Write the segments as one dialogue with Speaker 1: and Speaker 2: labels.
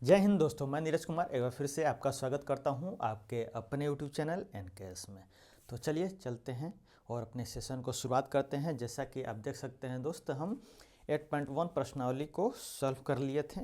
Speaker 1: जय हिंद दोस्तों, मैं नीरज कुमार एक बार फिर से आपका स्वागत करता हूं आपके अपने यूट्यूब चैनल एनकेएस में। तो चलिए चलते हैं और अपने सेशन को शुरुआत करते हैं। जैसा कि आप देख सकते हैं दोस्त, हम 8.1 प्रश्नावली को सॉल्व कर लिए थे।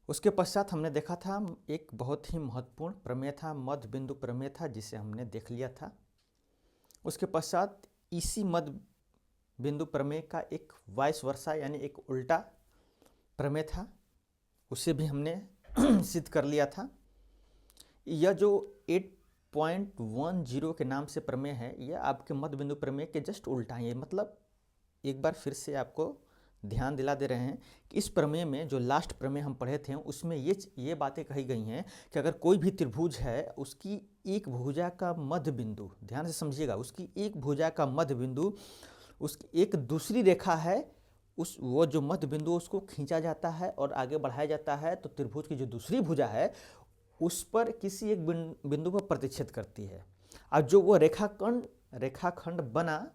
Speaker 1: उसके पश्चात हमने देखा था एक बहुत ही महत्वपूर्ण प्रमेय था, मध्य बिंदु प्रमेय था, जिसे हमने देख लिया था। उसके पश्चात इसी मध्य बिंदु प्रमेय का एक वाइस वर्सा यानी एक उल्टा प्रमेय था, उसे भी हमने सिद्ध कर लिया था। यह जो 8.10 के नाम से प्रमेय है, यह आपके मध्य बिंदु प्रमेय के जस्ट उल्टा है। मतलब एक बार फिर से आपको ध्यान दिला दे रहे हैं कि इस प्रमेय में जो लास्ट प्रमेय हम पढ़े थे उसमें ये बातें कही गई हैं कि अगर कोई भी त्रिभुज है, उसकी एक भुजा का मध्य बिंदु, ध्यान से समझिएगा, उसकी एक भुजा का मध्य बिंदु उसकी एक दूसरी रेखा है, वो जो मध्य बिंदु उसको खींचा जाता है और आगे बढ़ाया जाता है, तो त्रिभुज की जो दूसरी भुजा है उस पर किसी एक बिंदु पर प्रतिच्छेद करती है। और जो वो रेखाखंड बना,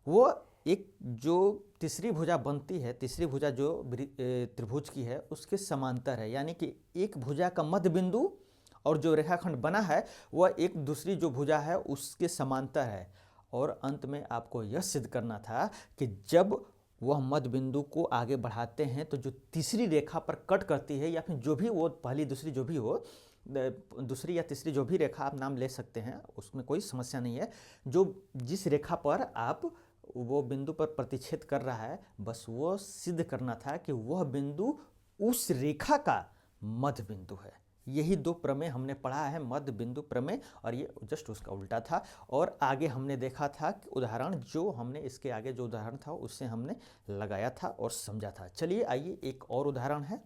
Speaker 1: वो एक जो तीसरी भुजा बनती है, तीसरी भुजा जो त्रिभुज की है उसके समांतर है। यानी कि एक भुजा का मध्य बिंदु और जो रेखाखंड बना है वह एक दूसरी जो भुजा है उसके समांतर है। और अंत में आपको यह सिद्ध करना था कि जब वह मध्य बिंदु को आगे बढ़ाते हैं तो जो तीसरी रेखा पर कट करती है, या फिर जो भी वो पहली दूसरी जो भी हो, दूसरी या तीसरी जो भी रेखा आप नाम ले सकते हैं, उसमें कोई समस्या नहीं है। जो जिस रेखा पर आप वो बिंदु पर प्रतिच्छेद कर रहा है, बस वो सिद्ध करना था कि वह बिंदु उस रेखा का मध्य बिंदु है। यही दो प्रमेय हमने पढ़ा है, मध्य बिंदु प्रमेय, और ये जस्ट उसका उल्टा था। और आगे हमने देखा था कि उदाहरण, जो हमने इसके आगे जो उदाहरण था उससे हमने लगाया था और समझा था। चलिए आइए एक और उदाहरण है,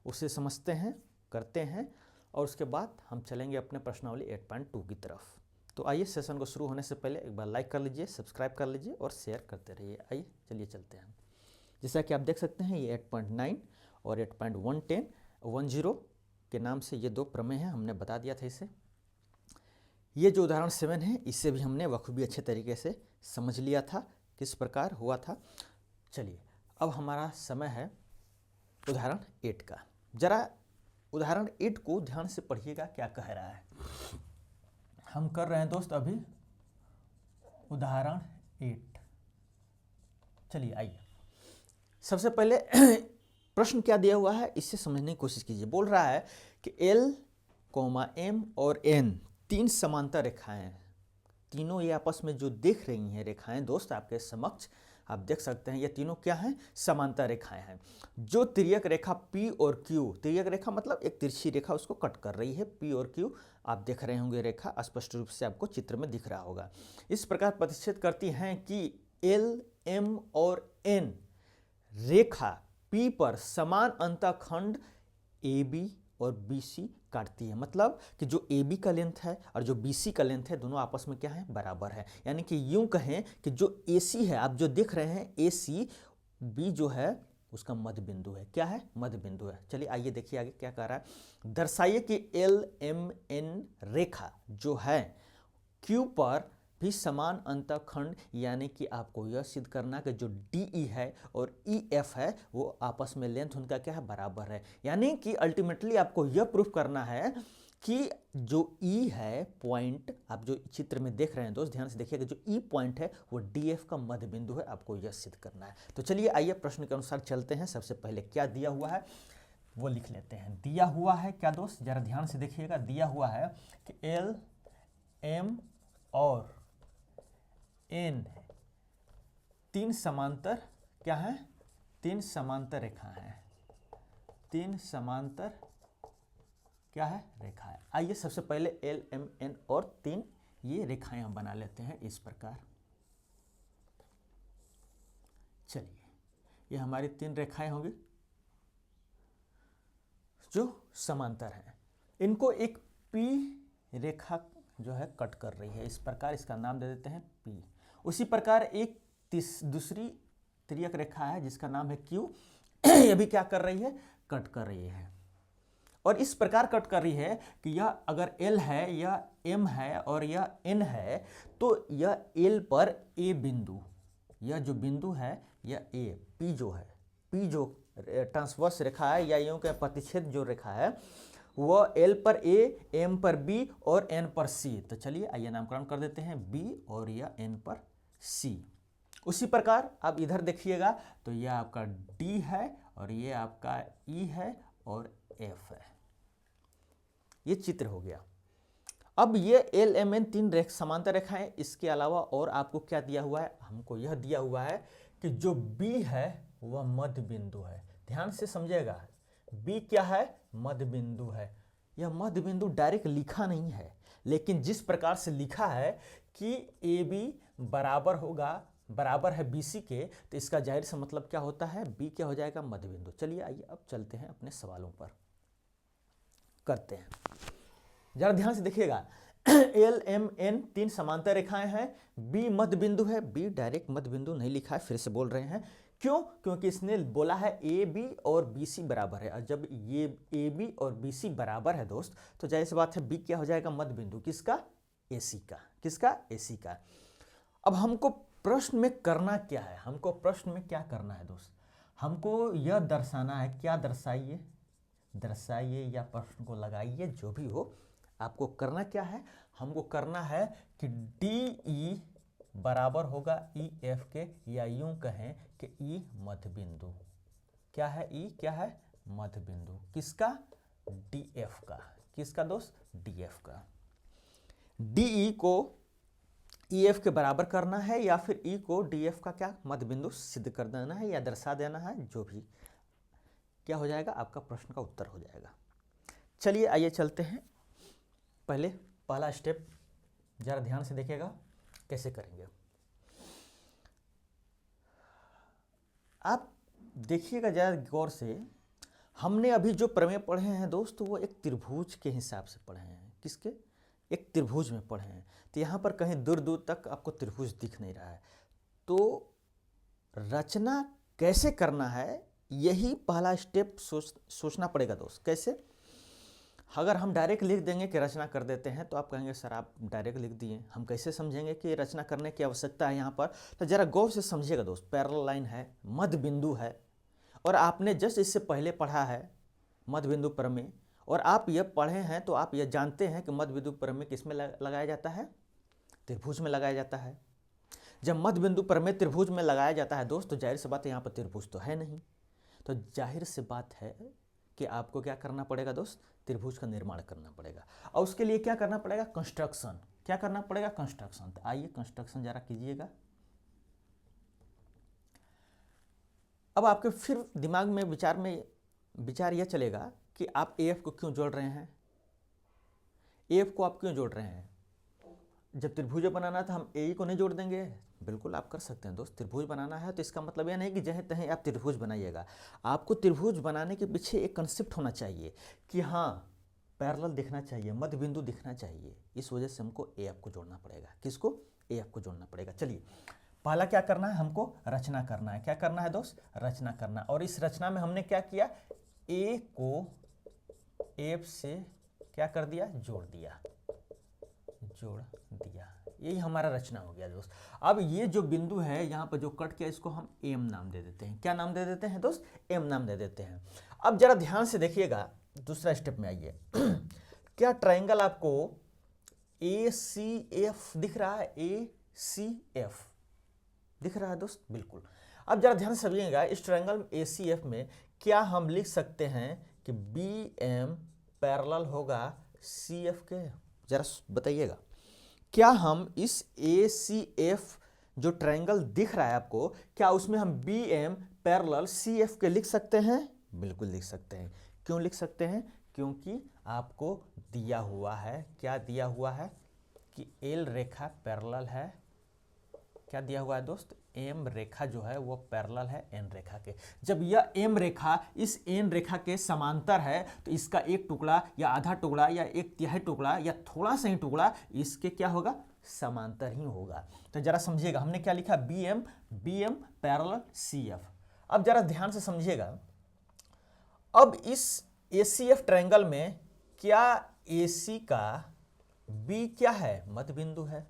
Speaker 1: उसे समझते हैं, करते हैं, और उसके बाद हम चलेंगे अपने प्रश्नावली 8.2 की तरफ। तो आइए, सेशन को शुरू होने से पहले एक बार लाइक कर लीजिए, सब्सक्राइब कर लीजिए और शेयर करते रहिए। आइए चलिए चलते हैं। जैसा कि आप देख सकते हैं, ये 8.9 और 8.10 के नाम से ये दो प्रमेय हैं, हमने बता दिया था इसे। ये जो उदाहरण 7 है, इससे भी हमने बखूबी अच्छे तरीके से समझ लिया था किस प्रकार हुआ था। चलिए अब हमारा समय है उदाहरण 8 का। जरा उदाहरण 8 को ध्यान से पढ़िएगा क्या कह रहा है। हम कर रहे हैं दोस्त अभी उदाहरण 8। चलिए आइए, सबसे पहले प्रश्न क्या दिया हुआ है इससे समझने की कोशिश कीजिए। बोल रहा है कि L, M और N तीन समांतर रेखाएं हैं। तीनों ये आपस में जो देख रही हैं रेखाएं दोस्त आपके समक्ष, आप देख सकते हैं, ये तीनों क्या हैं? समांतर रेखाएं हैं। जो तिर्यक रेखा P और Q, तिर्यक रेखा मतलब एक तिरछी रेखा उसको कट कर रही है, P और Q आप देख रहे होंगे, रेखा स्पष्ट रूप से आपको चित्र में दिख रहा होगा। इस प्रकार प्रतिच्छेद करती हैं कि L, M और N रेखा P पर समान अंतःखंड AB और BC काटती है। मतलब कि जो AB का लेंथ है और जो BC का लेंथ है, दोनों आपस में क्या है? बराबर है। यानी कि यूं कहें कि जो AC है, आप जो देख रहे हैं AC, B जो है उसका मध्य बिंदु है। क्या है? मध्य बिंदु है। चलिए आइए देखिए आगे क्या कह रहा है। दर्शाइए कि LMN रेखा जो है Q पर भी समान अंतःखंड, यानी कि आपको यह सिद्ध करना कि जो DE है और EF है वो आपस में लेंथ उनका क्या है? बराबर है। यानी कि अल्टीमेटली आपको यह प्रूफ करना है कि जो E है पॉइंट, आप जो चित्र में देख रहे हैं दोस्त, ध्यान से देखिएगा, जो E पॉइंट है वो DF का मध्य बिंदु है। आपको यह सिद्ध करना है। तो चलिए आइए प्रश्न के अनुसार चलते हैं। सबसे पहले क्या दिया हुआ है वो लिख लेते हैं। दिया हुआ है क्या दोस्त? जरा ध्यान से देखिएगा। दिया हुआ है कि L, M और N तीन समांतर क्या है? तीन समांतर रेखा है। तीन समांतर क्या है? रेखा है। आइए सबसे पहले L, M, N और तीन ये रेखाएं हम बना लेते हैं इस प्रकार। चलिए, ये हमारी तीन रेखाएं होंगी जो समांतर हैं। इनको एक P रेखा जो है कट कर रही है इस प्रकार, इसका नाम दे देते हैं P। उसी प्रकार एक दूसरी तिर्यक रेखा है जिसका नाम है Q। यह भी क्या कर रही है? कट कर रही है। और इस प्रकार कट कर रही है कि यह अगर L है, यह M है और यह N है, तो यह L पर A बिंदु, यह जो बिंदु है यह A, P जो है, P जो ट्रांसवर्स रेखा है या यूं कहें प्रतिच्छेद जो रेखा है वह L पर A, M पर B और N पर C। तो चलिए आइए नामकरण कर देते हैं B और यह N पर C। उसी प्रकार अब इधर देखिएगा तो यह आपका D है और ये आपका E है और F है। ये चित्र हो गया। अब ये LMN 3 समांतर रेखाएं, इसके अलावा और आपको क्या दिया हुआ है, हमको यह दिया हुआ है कि जो B है वह मध्य बिंदु है। ध्यान से समझिएगा, B क्या है, मध्य बिंदु है। यह मध्य बिंदु डायरेक्ट लिखा नहीं है, लेकिन जिस प्रकार से लिखा है कि AB बराबर है BC के, तो इसका जाहिर सा मतलब क्या होता है, B क्या हो जाएगा, मध्य बिंदु। चलिए आइए अब चलते हैं अपने सवालों पर, करते हैं। जरा ध्यान से देखिएगा, LMN 3 समांतर रेखाएं हैं, B मध्य बिंदु है। B डायरेक्ट मध्य बिंदु नहीं लिखा है, फिर से बोल रहे हैं। क्यों? क्योंकि इसने बोला है AB और BC बराबर है, और जब ये AB और BC बराबर है दोस्त, तो जाहिर सी बात है B क्या हो जाएगा, मध्य बिंदु। किसका? AC का। किसका? AC का। अब हमको प्रश्न में करना क्या है, हमको प्रश्न में क्या करना है दोस्त, हमको यह दर्शाना है। क्या दर्शाइए, दर्शाइए या प्रश्न को लगाइए, जो भी हो। आपको करना क्या है, हमको करना है कि DE बराबर होगा EF के, या यूं कहें कि E मध्य बिंदु। क्या है E? क्या है? मध्य बिंदु। किसका? DF का। किसका दोस्त? DF का। DE को EF के बराबर करना है या फिर E को DF का क्या मध्य बिंदु सिद्ध कर देना है या दर्शा देना है, जो भी क्या हो जाएगा, आपका प्रश्न का उत्तर हो जाएगा। चलिए आइए चलते हैं। पहला स्टेप जरा ध्यान से देखिएगा कैसे करेंगे। आप देखिएगा जरा गौर से, हमने अभी जो प्रमेय पढ़े हैं दोस्त, वो एक त्रिभुज के हिसाब से पढ़े हैं। किसके? एक त्रिभुज में पढ़े हैं। तो यहाँ पर कहीं दूर दूर तक आपको त्रिभुज दिख नहीं रहा है, तो रचना कैसे करना है, यही पहला स्टेप सोचना पड़ेगा दोस्त। कैसे? अगर हम डायरेक्ट लिख देंगे कि रचना कर देते हैं, तो आप कहेंगे सर आप डायरेक्ट लिख दिए, हम कैसे समझेंगे कि रचना करने की आवश्यकता है यहाँ पर। तो जरा गौर से समझिएगा दोस्त, पैरेलल लाइन है, मध्य बिंदु है, और आपने जस्ट इससे पहले पढ़ा है मध्य बिंदु प्रमेय, और आप यह पढ़े हैं तो आप यह जानते हैं कि मध्य बिंदु प्रमेय किस में लगाया जाता है, त्रिभुज में लगाया जाता है। जब मध्य बिंदु प्रमेय त्रिभुज में लगाया जाता है दोस्त, तो जाहिर सी बात है यहाँ पर त्रिभुज तो है नहीं, तो जाहिर सी बात है कि आपको क्या करना पड़ेगा दोस्त, त्रिभुज का निर्माण करना पड़ेगा। और उसके लिए क्या करना पड़ेगा, कंस्ट्रक्शन। क्या करना पड़ेगा, कंस्ट्रक्शन। तो आइए कंस्ट्रक्शन जरा कीजिएगा। अब आपके फिर दिमाग में विचार यह चलेगा कि आप AF को क्यों जोड़ रहे हैं, AF को आप क्यों जोड़ रहे हैं। जब त्रिभुज बनाना था हम AE को नहीं जोड़ देंगे? बिल्कुल आप कर सकते हैं दोस्त। त्रिभुज बनाना है तो इसका मतलब यह नहीं कि जहाँ तहीं आप त्रिभुज बनाइएगा। आपको त्रिभुज बनाने के पीछे एक कंसेप्ट होना चाहिए कि हाँ पैरेलल दिखना चाहिए, मध्य बिंदु दिखना चाहिए। इस वजह से हमको AF को जोड़ना पड़ेगा। किसको? AF को जोड़ना पड़ेगा। चलिए पहला क्या करना है, हमको रचना करना है। क्या करना है दोस्त? रचना करना। और इस रचना में हमने क्या किया, A को F से क्या कर दिया, जोड़ दिया। यही हमारा रचना हो गया दोस्त। अब ये जो बिंदु है यहाँ पर जो कट किया, इसको हम M नाम दे देते हैं। क्या नाम दे देते हैं दोस्त? M नाम दे देते हैं। अब जरा ध्यान से देखिएगा, दूसरा स्टेप में आइए। क्या ट्रायंगल आपको ACF दिख रहा है? ACF दिख रहा है दोस्त? बिल्कुल। अब जरा ध्यान से समझिएगा, इस ट्रायंगल ACF में क्या हम लिख सकते हैं कि BM पैरेलल होगा CF के? जरा बताइएगा, क्या हम इस ACF जो ट्रायंगल दिख रहा है आपको, क्या उसमें हम BM पैरेलल CF के लिख सकते हैं? बिल्कुल लिख सकते हैं। क्यों लिख सकते हैं? क्योंकि आपको दिया हुआ है, क्या दिया हुआ है कि L रेखा पैरेलल है। क्या दिया हुआ है दोस्त? M रेखा जो है वो पैरेलल है N रेखा के। जब यह M रेखा इस N रेखा के समांतर है, तो इसका एक टुकड़ा या आधा टुकड़ा या एक तिहाई टुकड़ा या थोड़ा सा ही टुकड़ा इसके क्या होगा, समांतर ही होगा। तो जरा समझिएगा, हमने क्या लिखा, BM पैरेलल CF। अब जरा ध्यान से समझिएगा, अब इस ACF ट्रायंगल में क्या AC का B क्या है, मध्य बिंदु है।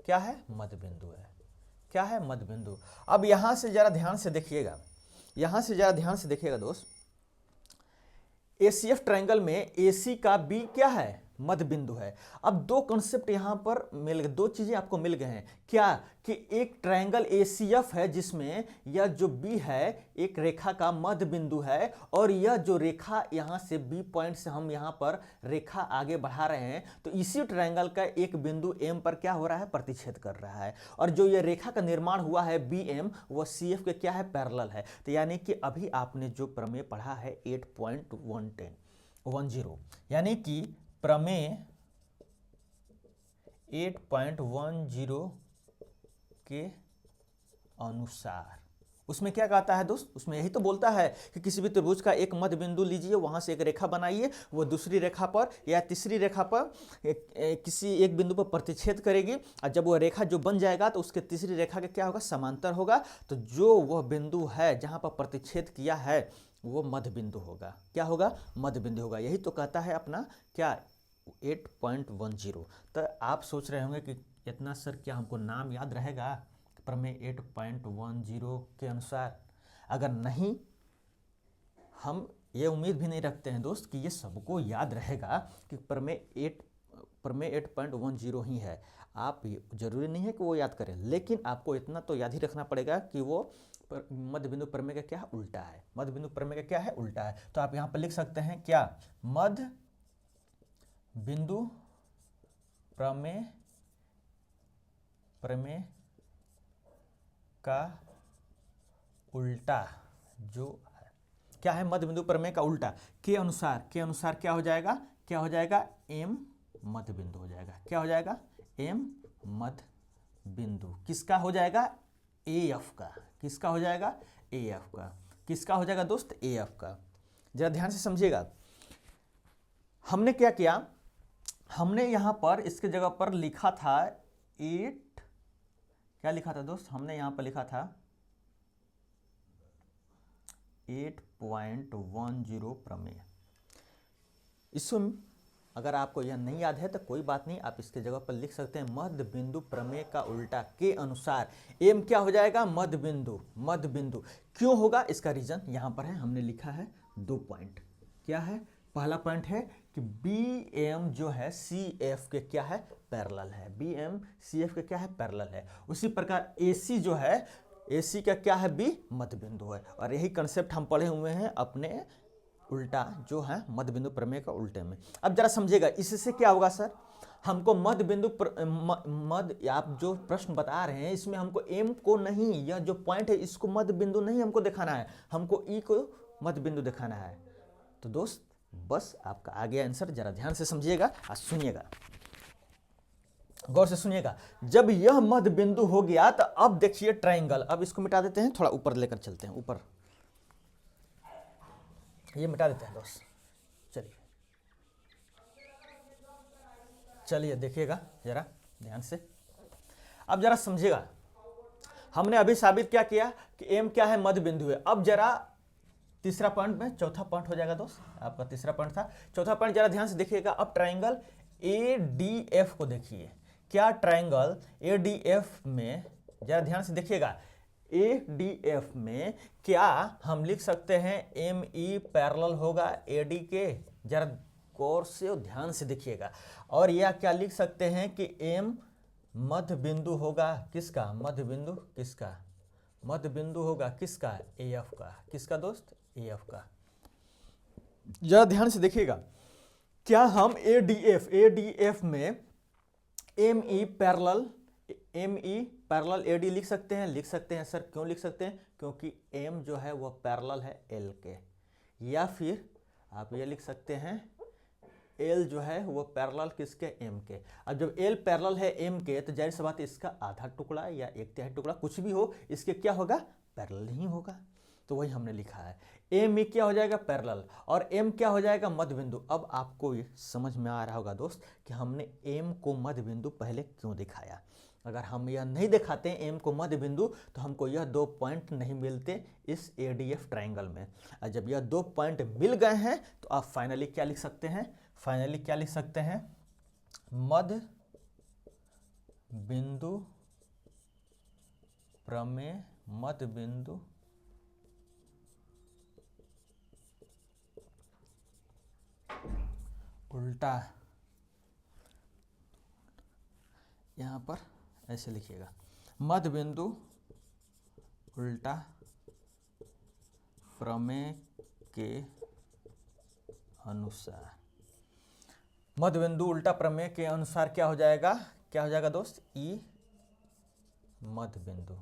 Speaker 1: क्या है? मध्य बिंदु है। क्या है? मध्य बिंदु। अब यहां से जरा ध्यान से देखिएगा, यहां से जरा ध्यान से देखिएगा दोस्त, एसीएफ ट्रायंगल में एसी का बी क्या है, मध्य बिंदु है। अब दो कॉन्सेप्ट यहां पर मिल गए, दो चीजें आपको मिल गए हैं, क्या कि एक ट्रायंगल एसीएफ है जिसमें यह जो बी है एक रेखा का मध्य बिंदु है, और यह जो रेखा यहां से बी पॉइंट से हम यहां पर रेखा आगे बढ़ा रहे हैं, तो इसी ट्रायंगल का एक बिंदु एम पर क्या हो रहा है, प्रतिच्छेद कर रहा है, और जो यह रेखा का निर्माण हुआ है बी एम, वह सी एफ के क्या है, पैरेलल है। तो यानी कि अभी आपने जो प्रमेय पढ़ा है 8.10, यानी कि प्रमेय 8.10 के अनुसार उसमें क्या कहता है दोस्त, उसमें यही तो बोलता है कि किसी भी त्रिभुज का एक मध्य बिंदु लीजिए, वहां से एक रेखा बनाइए, वो दूसरी रेखा पर या तीसरी रेखा पर किसी एक बिंदु पर प्रतिच्छेद करेगी, और जब वह रेखा जो बन जाएगा तो उसके तीसरी रेखा के क्या होगा, समांतर होगा। तो जो वह बिंदु है जहां पर प्रतिच्छेद किया है वो मध्य बिंदु होगा। क्या होगा, मध्य बिंदु होगा। यही तो कहता है अपना क्या 8.10। तो आप सोच रहे होंगे कि इतना सर क्या हमको नाम याद रहेगा प्रमेय 8.10 के अनुसार। अगर नहीं, हम ये उम्मीद भी नहीं रखते हैं दोस्त कि ये सबको याद रहेगा कि प्रमेय 8.10 ही है। आप जरूरी नहीं है कि वो याद करें, लेकिन आपको इतना तो याद ही रखना पड़ेगा कि वो मध्य बिंदु प्रमेय का क्या उल्टा है, मध्य बिंदु प्रमेय का क्या है, उल्टा है। तो आप यहां पर लिख सकते हैं क्या, मध्य बिंदु प्रमेय का उल्टा जो है, क्या है, मध्य बिंदु प्रमेय का उल्टा के अनुसार क्या हो जाएगा, क्या हो जाएगा, एम मध्य बिंदु हो जाएगा। क्या हो जाएगा, एम मध्य बिंदु किसका हो जाएगा, ए एफ का। किसका हो जाएगा, ए एफ का। किसका हो जाएगा दोस्त, ए एफ का। जरा ध्यान से समझिएगा, हमने क्या किया, हमने यहां पर इसके जगह पर लिखा था 8, क्या लिखा था दोस्त, हमने यहां पर लिखा था 8.10 प्रमेय। इसमें अगर आपको यह नहीं याद है तो कोई बात नहीं, आप इसके जगह पर लिख सकते हैं मध्य बिंदु प्रमेय का उल्टा के अनुसार एम क्या हो जाएगा, मध्य बिंदु। मध्य बिंदु क्यों होगा, इसका रीजन यहां पर है, हमने लिखा है 2 पॉइंट। क्या है, पहला पॉइंट है कि बी एम जो है सी एफ के क्या है, पैरेलल है। बी एम सी एफ के क्या है, पैरेलल है। उसी प्रकार ए सी जो है, ए सी का क्या है, बी मध्य बिंदु है। और यही कंसेप्ट हम पढ़े हुए हैं अपने उल्टा जो है मध्य बिंदु प्रमेय का उल्टे में। अब जरा समझिएगा, इससे क्या होगा सर, हमको मध्य बिंदु मध्य, आप जो प्रश्न बता रहे हैं इसमें हमको एम को नहीं, यह जो पॉइंट है इसको मध्य बिंदु नहीं हमको दिखाना है, हमको ई को मध्य बिंदु दिखाना है। तो दोस्त बस आपका आ गया आंसर। जरा ध्यान से समझिएगा और सुनिएगा, गौर से सुनिएगा। जब यह मध्य बिंदु हो गया तो अब देखिए ट्रायंगल, अब इसको मिटा देते हैं, थोड़ा ऊपर लेकर चलते हैं, ऊपर ये मिटा देते हैं दोस्त। चलिए देखिएगा जरा ध्यान से, अब जरा समझिएगा। हमने अभी साबित क्या किया कि एम क्या है, मध्य बिंदु है। अब जरा तीसरा पॉइंट में, चौथा पॉइंट हो जाएगा दोस्त, आपका तीसरा पॉइंट था, चौथा पॉइंट जरा ध्यान से देखिएगा। अब ट्रायंगल ए डी एफ को देखिए, क्या ट्रायंगल ए डी एफ में, जरा ध्यान से देखिएगा, ए डी एफ में क्या हम लिख सकते हैं एम ई पैरेलल होगा ए डी के, जरा गौर से और ध्यान से देखिएगा। और यह क्या लिख सकते हैं कि एम मध्य बिंदु होगा किसका, मध्य बिंदु किसका, मध्य बिंदु होगा किसका, ए एफ का। किसका दोस्त, ए एफ का। जरा ध्यान से देखिएगा, क्या हम ए डी एफ में M E parallel A D लिख सकते हैं, लिख सकते हैं सर। क्यों लिख सकते हैं, क्योंकि एम जो है वह पैरेलल है एल के। या फिर आप ये लिख सकते हैं एल जो है वो पैरेलल किसके, एम के। अब जब एल पैरेलल है एम के तो जाहिर सी बात है इसका आधा टुकड़ा या 1/3 टुकड़ा कुछ भी हो, इसके क्या होगा, पैरेलल ही होगा। तो वही हमने लिखा है, एम में क्या हो जाएगा, पैरेलल, और एम क्या हो जाएगा, मध्य बिंदु। अब आपको ये समझ में आ रहा होगा दोस्त कि हमने एम को मध्य बिंदु पहले क्यों दिखाया। अगर हम यह नहीं दिखाते हैं एम को मध्य बिंदु तो हमको यह 2 पॉइंट नहीं मिलते इस एडीएफ ट्रायंगल में। और जब यह 2 पॉइंट मिल गए हैं तो आप फाइनली क्या लिख सकते हैं, फाइनली क्या लिख सकते हैं, मध्य बिंदु प्रमेय, मध्य बिंदु उल्टा, यहाँ पर ऐसे लिखिएगा, मध्य बिंदु उल्टा प्रमेय के अनुसार, मध्य बिंदु उल्टा प्रमेय के अनुसार क्या हो जाएगा, क्या हो जाएगा दोस्त, ई मध्य बिंदु,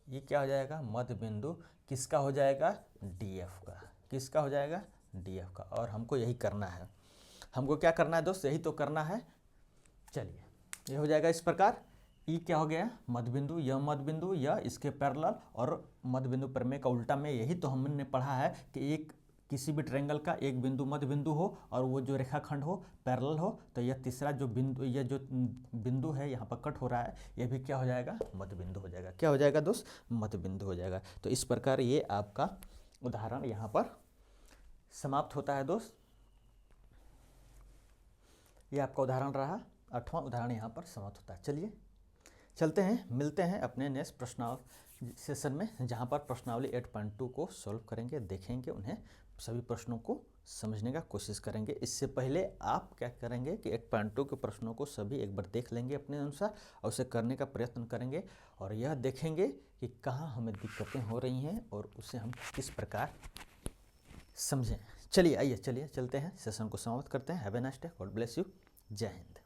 Speaker 1: ये क्या हो जाएगा, मध्य बिंदु किसका हो जाएगा, डीएफ का, किसका हो जाएगा, डीएफ का। और हमको यही करना है, हमको क्या करना है दोस्त, यही तो करना है। चलिए ये हो जाएगा इस प्रकार, ई क्या हो गया, मध्य बिंदु, यह मध्य बिंदु, यह इसके पैरेलल, और मध्य बिंदु प्रमेय का उल्टा में यही तो हमने पढ़ा है कि एक किसी भी ट्रायंगल का एक बिंदु मध्य बिंदु हो और वो जो रेखाखंड हो पैरेलल हो, तो यह तीसरा जो बिंदु, यह जो बिंदु है यहाँ पर कट हो रहा है, यह भी क्या हो जाएगा, मध्य बिंदु हो जाएगा। क्या हो जाएगा दोस्त, मध्य बिंदु हो जाएगा। तो इस प्रकार ये आपका उदाहरण यहाँ पर समाप्त होता है दोस्त। ये आपका उदाहरण रहा, 8वां उदाहरण यहाँ पर समाप्त होता है। चलिए चलते हैं, मिलते हैं अपने नेक्स्ट प्रश्नावली सेशन में, जहाँ पर प्रश्नावली 8.2 को सॉल्व करेंगे, देखेंगे, उन्हें सभी प्रश्नों को समझने का कोशिश करेंगे। इससे पहले आप क्या करेंगे कि 8.2 के प्रश्नों को सभी एक बार देख लेंगे अपने अनुसार और उसे करने का प्रयत्न करेंगे और यह देखेंगे कि कहाँ हमें दिक्कतें हो रही हैं और उसे हम किस प्रकार समझें। चलिए आइए, चलिए चलते हैं, सेशन को समाप्त करते हैं। Have a nice day, God bless you, जय हिंद।